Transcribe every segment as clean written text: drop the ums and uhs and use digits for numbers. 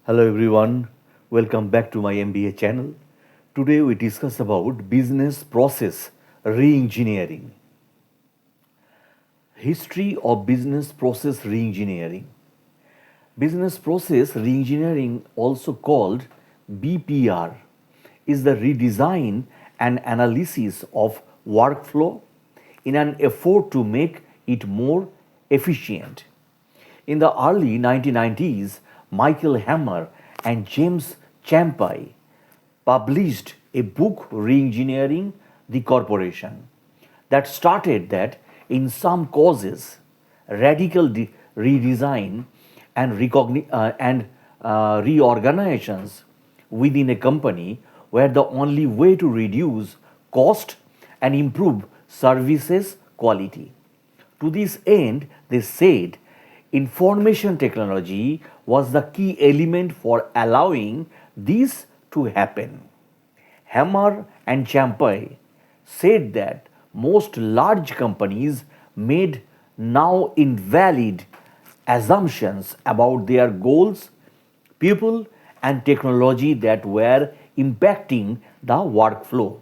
Hello everyone, welcome back to my MBA channel. Today we discuss about business process reengineering. History of business process reengineering. Business process reengineering, also called BPR, is the redesign and analysis of workflow in an effort to make it more efficient. In the early 1990s, Michael Hammer and James Champai published a book, Reengineering the Corporation, that started that in some causes, radical redesign and, reorganizations within a company were the only way to reduce cost and improve services quality. To this end, they said information technology was the key element for allowing this to happen. Hammer and Champai said that most large companies made now invalid assumptions about their goals, people, and technology that were impacting the workflow.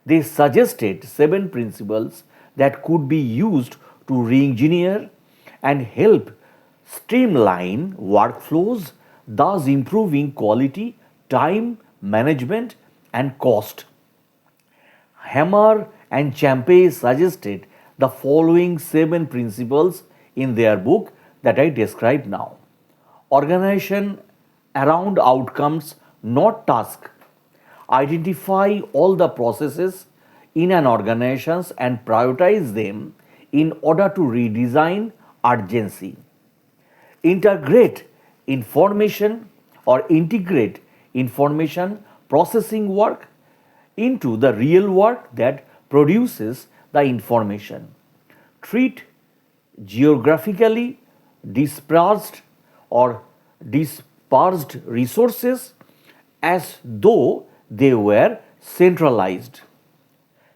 They suggested seven principles that could be used to re engineer and help streamline workflows, thus improving quality, time management, and cost. Hammer and Champe suggested the following seven principles in their book that I describe now. Organization around outcomes, not task. Identify all the processes in an organization and prioritize them in order to redesign urgency. Integrate information or integrate information processing work into the real work that produces the information. Treat geographically dispersed or dispersed resources as though they were centralized.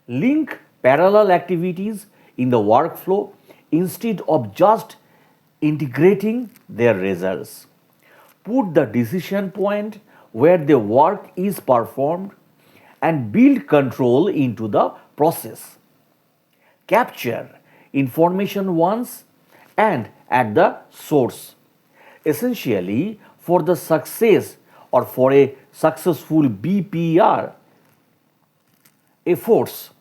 Link parallel activities in the workflow instead of just integrating their results. Put the decision point where the work is performed and build control into the process. Capture information once and at the source. Essentially, for the success or for a successful BPR efforts,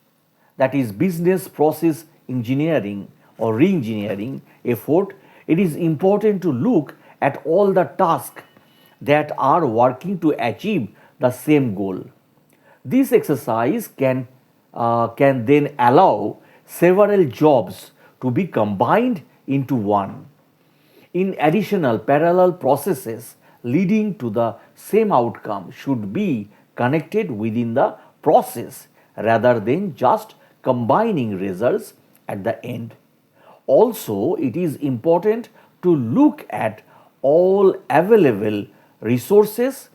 that is business process engineering or reengineering effort, it is important to look at all the tasks that are working to achieve the same goal. This exercise can then allow several jobs to be combined into one. In additional parallel processes leading to the same outcome should be connected within the process rather than just combining results at the end. Also, it is important to look at all available resources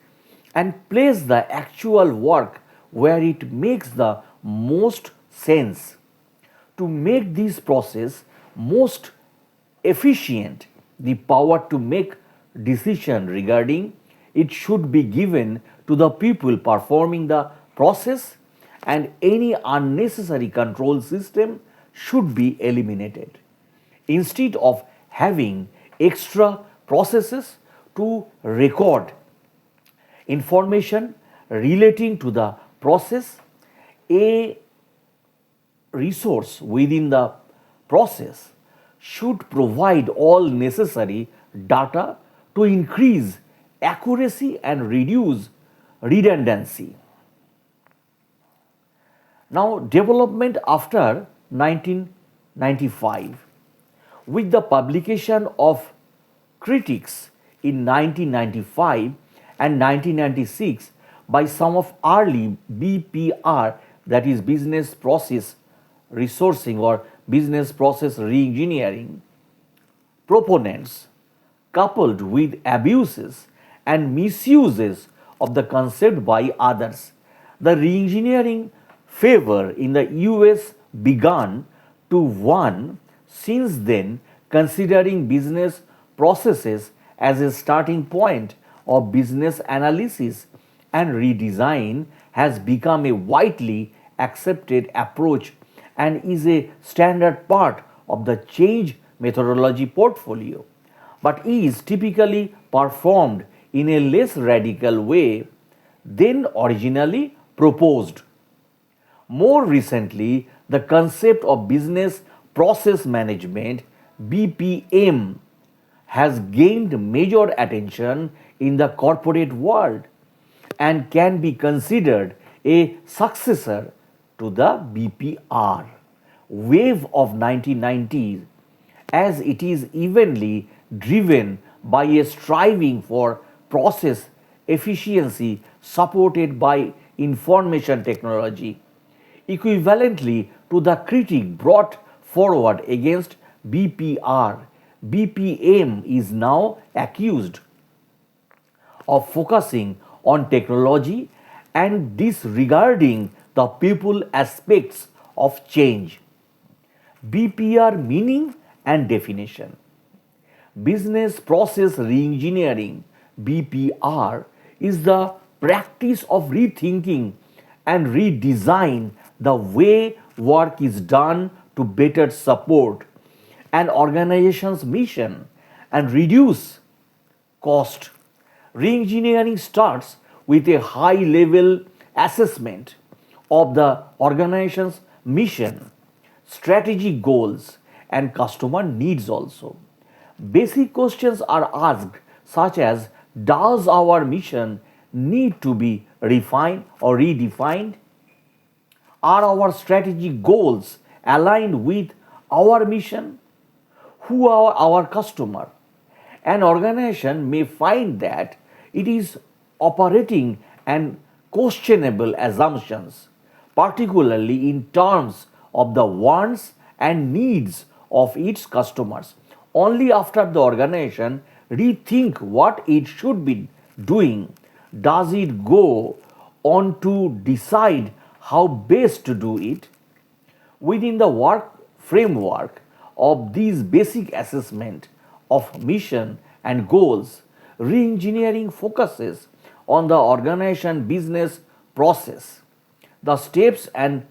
and place the actual work where it makes the most sense. To make this process most efficient, the power to make decision regarding it should be given to the people performing the process, and any unnecessary control system should be eliminated. Instead of having extra processes to record information relating to the process, a resource within the process should provide all necessary data to increase accuracy and reduce redundancy. Now, development after 1995. With the publication of critiques in 1995 and 1996 by some of early BPR, that is business process resourcing or business process reengineering proponents, coupled with abuses and misuses of the concept by others. The reengineering favor in the US began to wane since then, considering business processes as a starting point of business analysis and redesign has become a widely accepted approach and is a standard part of the change methodology portfolio, but is typically performed in a less radical way than originally proposed. More recently, the concept of business process management BPM has gained major attention in the corporate world and can be considered a successor to the BPR wave of 1990s, as it is evenly driven by a striving for process efficiency supported by information technology. Equivalently to the critique brought forward against BPR, BPM is now accused of focusing on technology and disregarding the people aspects of change. BPR meaning and definition. Business process reengineering BPR is the practice of rethinking and redesign the way work is done to better support an organization's mission and reduce cost. Reengineering starts with a high level assessment of the organization's mission, strategic goals, and customer needs also. Basic questions are asked, such as: does our mission need to be refined or redefined? Are our strategic goals aligned with our mission? Who are our customer? An organization may find that it is operating and questionable assumptions, particularly in terms of the wants and needs of its customers, only after the organization rethink what it should be doing does it go on to decide how best to do it. Within the work framework of these basic assessment of mission and goals, reengineering focuses on the organization business process, the steps and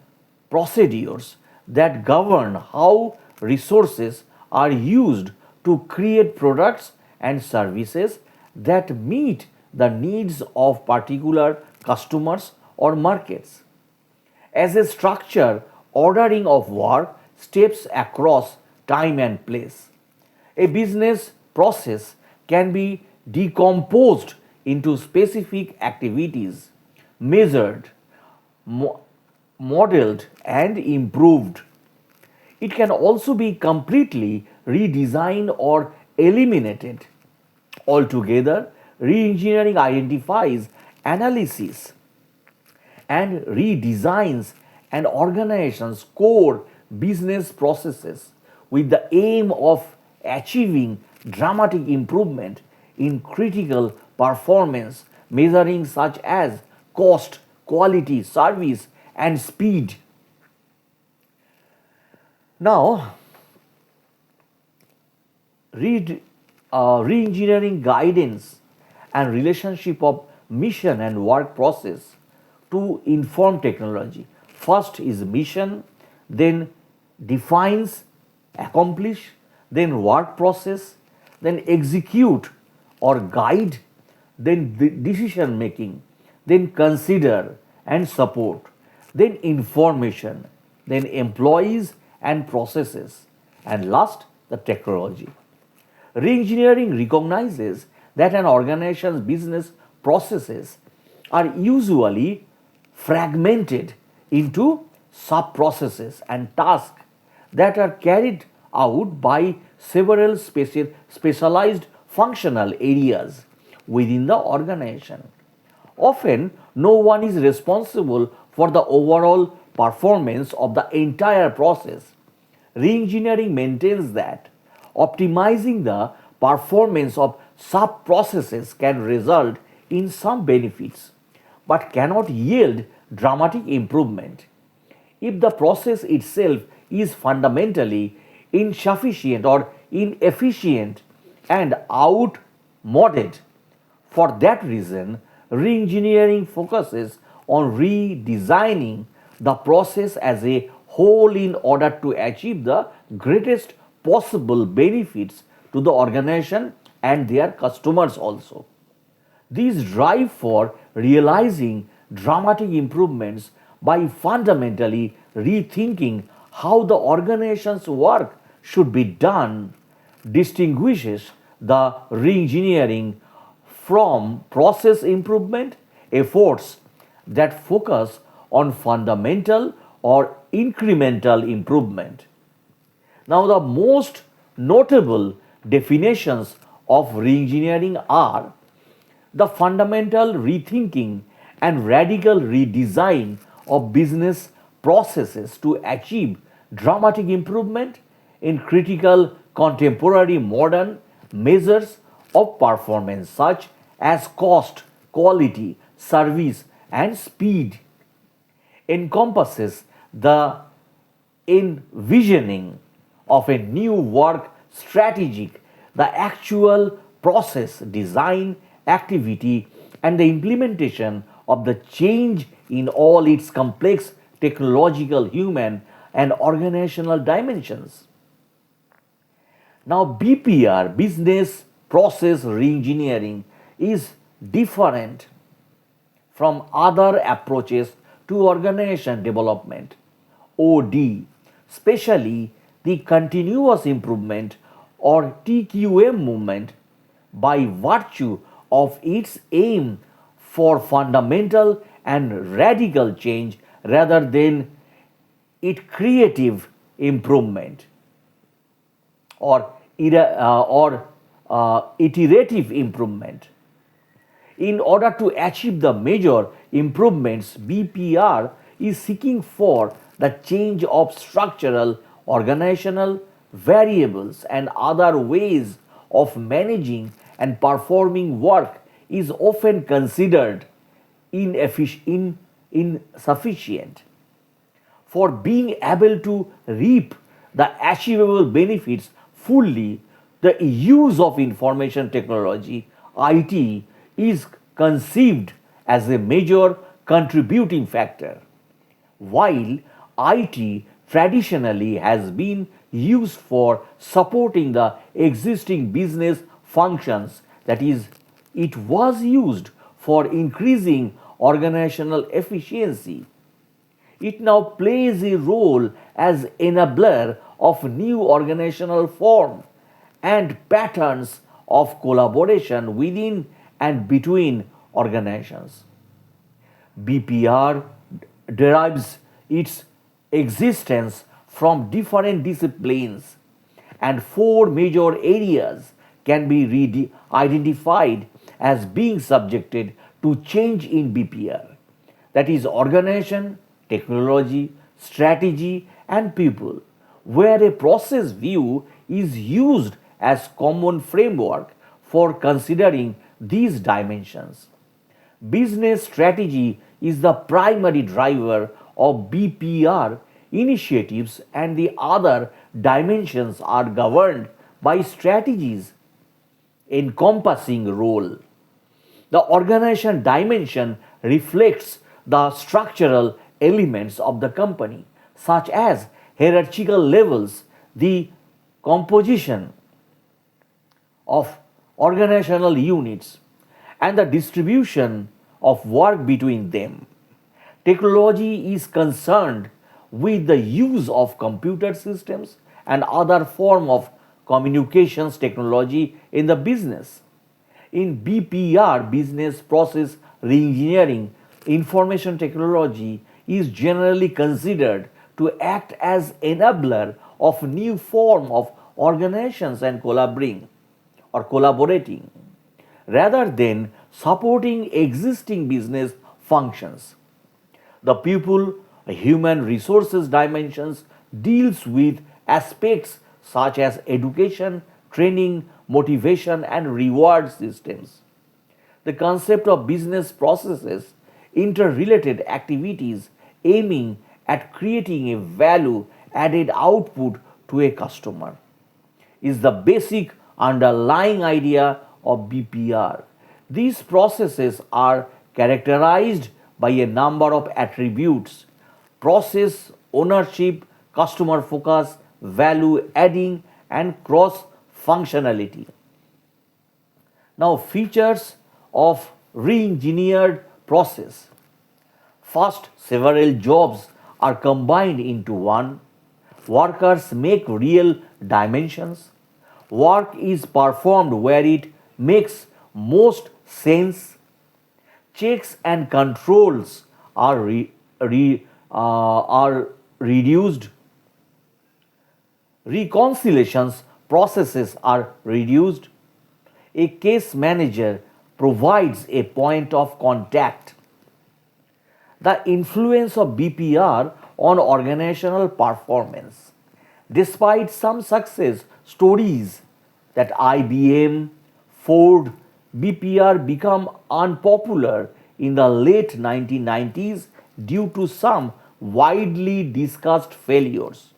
procedures that govern how resources are used to create products and services that meet the needs of particular customers or markets. As a structure, ordering of work steps across time and place. A business process can be decomposed into specific activities, measured, modeled, and improved. It can also be completely redesigned or eliminated. Altogether, reengineering identifies, analyses, and redesigns an organization's core business processes with the aim of achieving dramatic improvement in critical performance measuring such as cost, quality, service, and speed. Now, re-engineering guidance and relationship of mission and work process to inform technology. First is mission, then defines, accomplish, then work process, then execute or guide, then decision making, then consider and support, then information, then employees and processes, and last the technology. Reengineering recognizes that an organization's business processes are usually fragmented into sub processes and tasks that are carried out by several specialized functional areas within the organization. Often, no one is responsible for the overall performance of the entire process. Reengineering maintains that optimizing the performance of sub processes can result in some benefits but cannot yield dramatic improvement. If the process itself is fundamentally insufficient or inefficient and outmoded, For that reason, reengineering focuses on redesigning the process as a whole in order to achieve the greatest possible benefits to the organization and their customers also. This drive for realizing dramatic improvements by fundamentally rethinking how the organization's work should be done distinguishes the reengineering from process improvement efforts that focus on fundamental or incremental improvement. Now, the most notable definitions of reengineering are the fundamental rethinking and radical redesign of business processes to achieve dramatic improvement in critical contemporary modern measures of performance such as cost, quality, service, and speed encompasses the envisioning of a new work strategic, the actual process, design, activity, and the implementation of the change in all its complex technological, human, and organizational dimensions. Now, BPR, business process reengineering, is different from other approaches to organization development. OD, especially the continuous improvement or TQM movement, by virtue of its aim for fundamental and radical change rather than its creative improvement or, iterative improvement. In order to achieve the major improvements, BPR is seeking for the change of structural, organizational variables and other ways of managing and performing work is often considered insufficient for being able to reap the achievable benefits fully. The use of information technology, IT, is conceived as a major contributing factor. While IT traditionally has been used for supporting the existing business functions, that is, it was used for increasing organizational efficiency. It now plays a role as enabler of new organizational form and patterns of collaboration within and between organizations. BPR derives its existence from different disciplines, and four major areas can be identified as being subjected to change in BPR, that is, organization, technology, strategy, and people, where a process view is used as common framework for considering these dimensions. Business strategy is the primary driver of BPR initiatives, and the other dimensions are governed by strategies encompassing role. The organization dimension reflects the structural elements of the company, such as hierarchical levels, the composition of organizational units, and the distribution of work between them. Technology is concerned with the use of computer systems and other form of communications technology in the business. In BPR, business process reengineering, information technology is generally considered to act as enabler of new form of organizations and collaborating rather than supporting existing business functions. The people human resources dimensions deals with aspects such as education, training, motivation, and reward systems. The concept of business processes, interrelated activities aiming at creating a value added output to a customer, is the basic underlying idea of BPR. These processes are characterized by a number of attributes: process, ownership, customer focus, value adding, and cross functionality. Now, features of re engineered process. First, several jobs are combined into one. Workers make real dimensions. Work is performed where it makes most sense. Checks and controls are reduced. Reconciliations processes are reduced. A case manager provides a point of contact. The influence of BPR on organizational performance. Despite some success stories that IBM, Ford, BPR become unpopular in the late 1990s due to some widely discussed failures.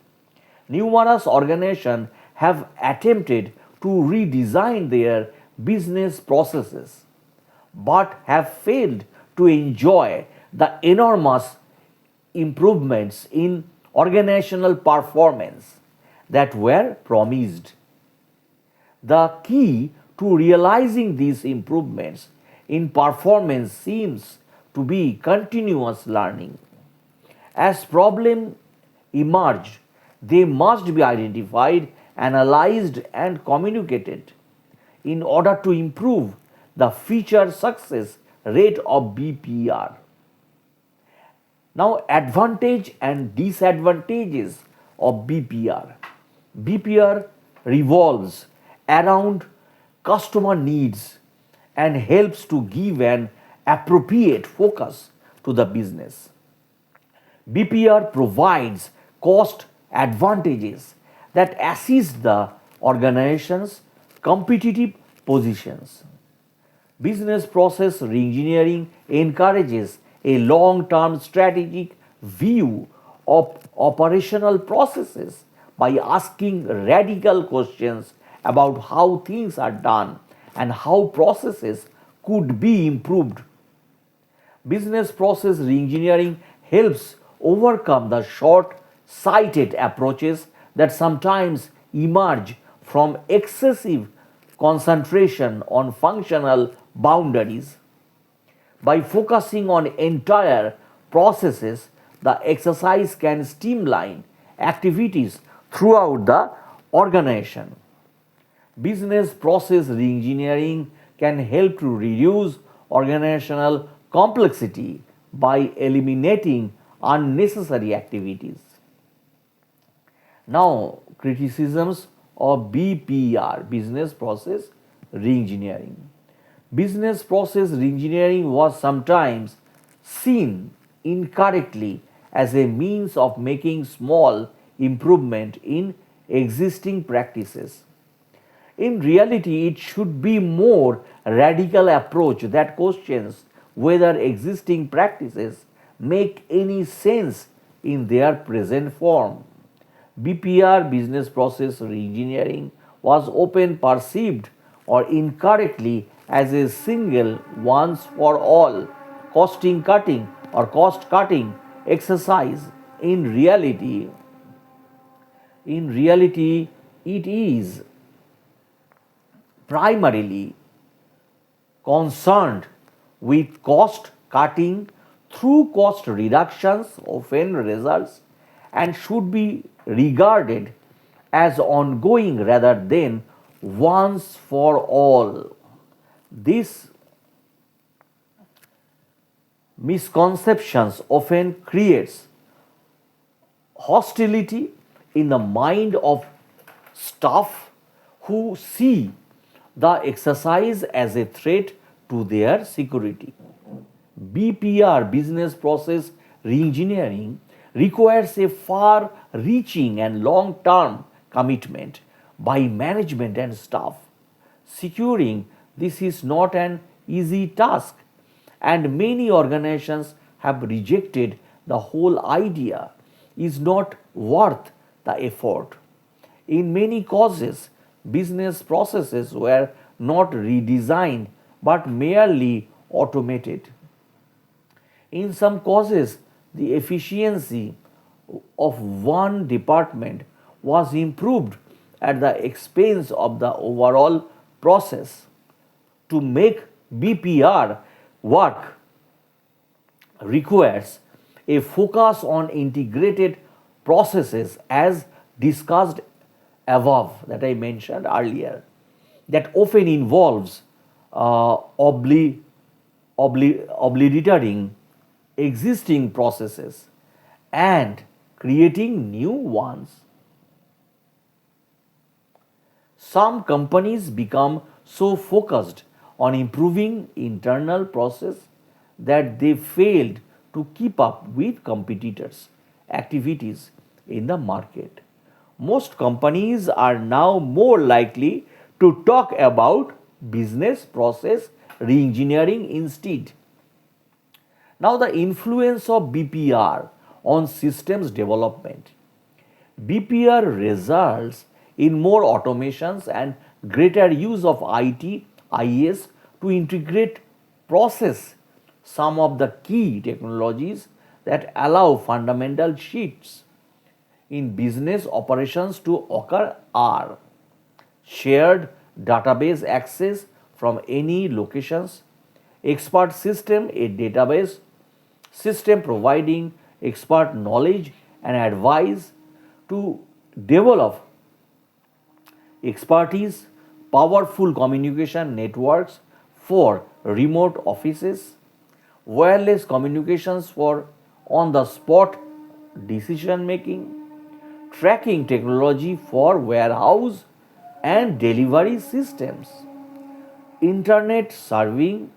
Numerous organizations have attempted to redesign their business processes but have failed to enjoy the enormous improvements in organizational performance that were promised. The key to realizing these improvements in performance seems to be continuous learning. As problems emerge, they must be identified, analyzed, and communicated in order to improve the future success rate of BPR. Now, advantage and disadvantages of BPR. BPR revolves around customer needs and helps to give an appropriate focus to the business. BPR provides cost advantages that assist the organization's competitive positions. Business process reengineering encourages a long term strategic view of operational processes by asking radical questions about how things are done and how processes could be improved. Business process reengineering helps overcome the short sighted approaches that sometimes emerge from excessive concentration on functional boundaries. By focusing on entire processes, the exercise can streamline activities throughout the organization. Business process reengineering can help to reduce organizational complexity by eliminating unnecessary activities. Now, criticisms of BPR, business process reengineering. Business process reengineering was sometimes seen incorrectly as a means of making small improvement in existing practices. In reality, it should be more radical approach that questions whether existing practices make any sense in their present form. BPR, business process reengineering, was often perceived or incorrectly as a single once for all costing cutting or cost cutting exercise. In reality, it is primarily concerned with cost cutting through cost reductions often results and should be regarded as ongoing rather than once for all. These misconceptions often creates hostility in the mind of staff who see the exercise as a threat to their security. BPR, business process reengineering, requires a far reaching and long term commitment by management and staff. Securing this is not an easy task, and many organizations have rejected the whole idea is not worth the effort. In many causes, business processes were not redesigned but merely automated. In some causes, the efficiency of one department was improved at the expense of the overall process. To make BPR work requires a focus on integrated processes as discussed above that I mentioned earlier, that often involves obliterating existing processes and creating new ones. Some companies become so focused on improving internal process that they failed to keep up with competitors' activities in the market. Most companies are now more likely to talk about business process reengineering instead. Now, the influence of BPR on systems development. BPR results in more automations and greater use of IT, IS to integrate process some of the key technologies that allow fundamental shifts in business operations to occur are shared database access from any locations, expert system, a database system providing expert knowledge and advice to develop expertise, powerful communication networks for remote offices, wireless communications for on the spot decision making, tracking technology for warehouse and delivery systems, internet serving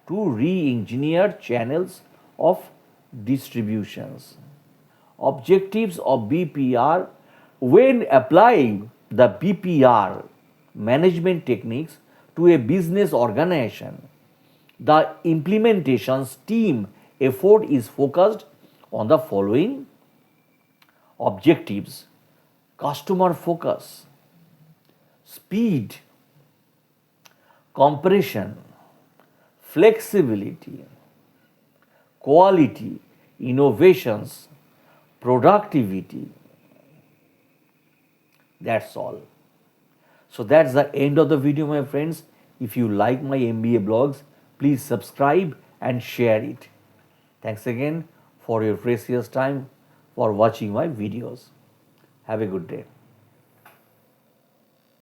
to re-engineer channels of distributions. Objectives of BPR: when applying the BPR management techniques to a business organization, the implementations team effort is focused on the following objectives: customer focus, speed, compression, flexibility, quality, innovations, productivity. That's all. So that's the end of the video, my friends. If you like my MBA blogs, please subscribe and share it. Thanks again for your precious time for watching my videos. Have a good day.